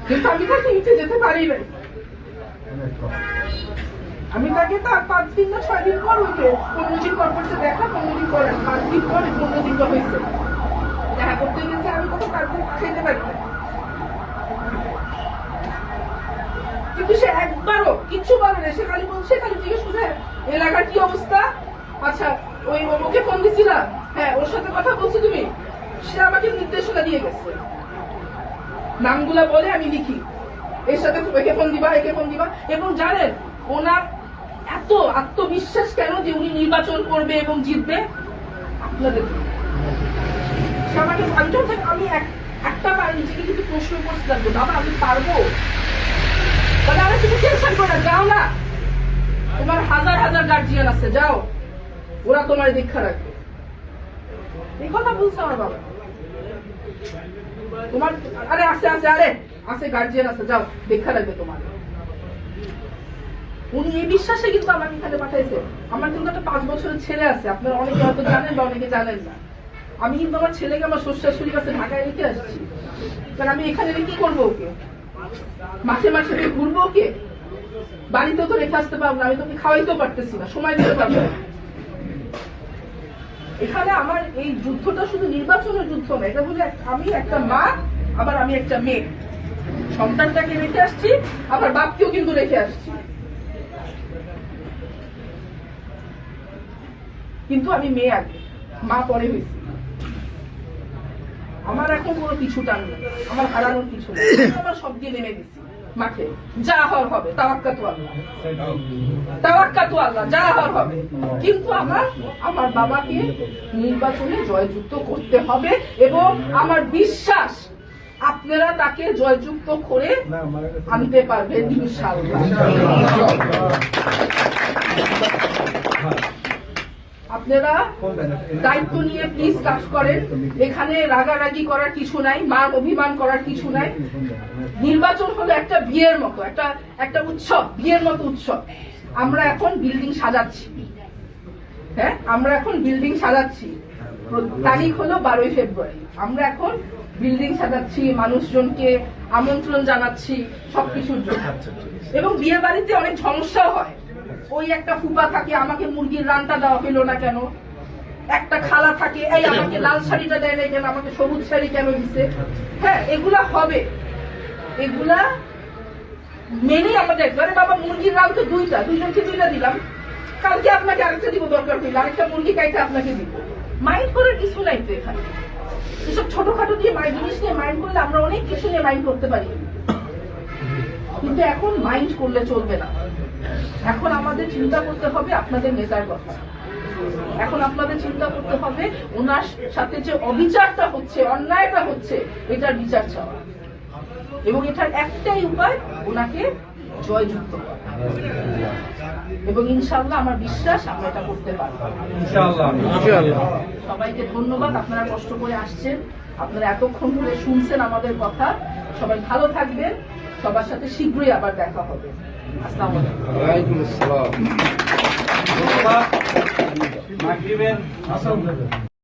কিন্তু আমি তাকে নিতে যেতে পারি না। আমি তাকে তার 5 দিন না 6 দিন পর হইতে 15 দিন পর করতে দেখা, 15 দিন পর 5 দিন পর 15 দিন পর হয়েছে দেখা করতে গেছে। আমি কত কাজ খেতে পারি না, কিন্তু সে একবারও কিছু বলে না। সে খালি বলছে, খালি জিজ্ঞেস করছে এলাকার কি অবস্থা, আচ্ছা ওই ওকে ফোন দিছিলা, হ্যাঁ ওর সাথে কথা বলছো তুমি। সে আমাকে নির্দেশনা দিয়ে গেছে, নামগুলা বলে আমি লিখি, এর সাথে একে ফোন দিবা, একে ফোন দিবা। এবং জানেন ওনার এত আত্মবিশ্বাস কেন যে উনি নির্বাচন করবে এবং জিতবে? আপনাদের সে আমাকে আমি একটা বার নিজেকে কিন্তু প্রশ্ন করছিলাম যে বাবা আমি পারবো? বলে আমি কিছু টেনশন করো না, যাও না, তোমার হাজার হাজার গার্জিয়ান আছে, যাও, ওরা তোমার দীক্ষা রাখবে। এই কথা বলছে আমার বাবা। তোমার আরে আছে গার্জিয়ান আছে, যাও, দীক্ষা রাখবে তোমার। উনি এই বিশ্বাসে কিন্তু আমাকে এখানে পাঠাইছে। আমার কিন্তু একটা 5 বছরের ছেলে আছে, আপনারা অনেকে হয়তো জানেন বা অনেকে জানেন না। আমি কিন্তু আমার ছেলেকে আমার শ্বশুর কাছে ঢাকায় রেখে আসছি, কারণ আমি এখানে কি করবো ওকে? মাসে মাসে ঘুরবো ওকে? বাড়িতেও তো রেখে আসতে পারবো না, আমি তোকে খাওয়াইতেও পারতেছি না, সময় দিতে পারবো না। এখানে আমার এই যুদ্ধটা শুধু নির্বাচনের যুদ্ধ না, এটা বলে আমি একটা মা, আবার আমি একটা মেয়ে, সন্তানটাকে রেখে আসছি, আবার বাপকেও কিন্তু রেখে আসছি। কিন্তু আমি মেয়ে আগে, মা পরে হয়েছি। আমার এখন কোনো কিছু টান নেই, আমার হারানোর কিছু নেই, আমার সব দিয়ে নেমে দিচ্ছি মাঠে। যা হওয়ার হবে, তাওয়াক্কাতু আল্লাহ, যা হওয়ার হবে। কিন্তু আমার বাবাকে নির্বাচনে জয়যুক্ত করতে হবে, এবং আমার বিশ্বাস আপনারা তাকে জয়যুক্ত করে আনতে পারবেন ইনশাআল্লাহ। আপনারা দায়িত্ব নিয়ে প্লিজ কাজ করেন। এখানে রাগারাগি করার কিছু নাই, মান অভিমান করার কিছু নাই। নির্বাচন হলো একটা বিয়ের মতো, একটা উৎসব, বিয়ের মতো উৎসব। আমরা এখন বিল্ডিং সাজাচ্ছি, হ্যাঁ আমরা এখন বিল্ডিং সাজাচ্ছি। তারিখ হলো 12ই ফেব্রুয়ারি। আমরা এখন বিল্ডিং সাজাচ্ছি, মানুষজনকে আমন্ত্রণ জানাচ্ছি সবকিছুর জন্য। এবং বিয়ে বাড়িতে অনেক সমস্যাও হয়। ওই একটা ফুপা থাকে, আমাকে মুরগির রানটা দেওয়া হইলো না কেন? একটা খালা থাকে, এই আমাকে লাল শাড়িটা দেয় না কেন, আমাকে সবুজ শাড়ি কেন দিছে? হ্যাঁ এগুলা হবে, এগুলা মেনে আমাদের। আরে বাবা মুরগির রান তো দুইজনকে 2টা দিলাম, কালকে আপনাকে আরেকটা দিব, দরকার হইলে আরেকটা মুরগি কাইটা আপনাকে দিব। মাইন্ড করার কিছু নাই তো এখানে। এসব ছোটখাটো দিয়ে জিনিস নিয়ে মাইন্ড করলে আমরা অনেক কিছু নিয়ে মাইন্ড করতে পারি, কিন্তু এখন মাইন্ড করলে চলবে না। এখন আমাদের চিন্তা করতে হবে আপনাদের নেতার কথা। এখন আপনাদের চিন্তা করতে হবে ওনার সাথে যে অবিচারটা হচ্ছে, অন্যায়টা হচ্ছে, এটার বিচার চাওয়া। এবং এটার একটাই উপায়, ওনাকে জয়যুক্ত করা। এবং ইনশাআল্লাহ আমার বিশ্বাস আমরা এটা করতে পারবো। সবাইকে ধন্যবাদ, আপনারা কষ্ট করে আসছেন, আপনারা এতক্ষণ ধরে শুনছেন আমাদের কথা। সবাই ভালো থাকবেন, সবার সাথে শীঘ্রই আবার দেখা হবে। আসসালামু আলাইকুম।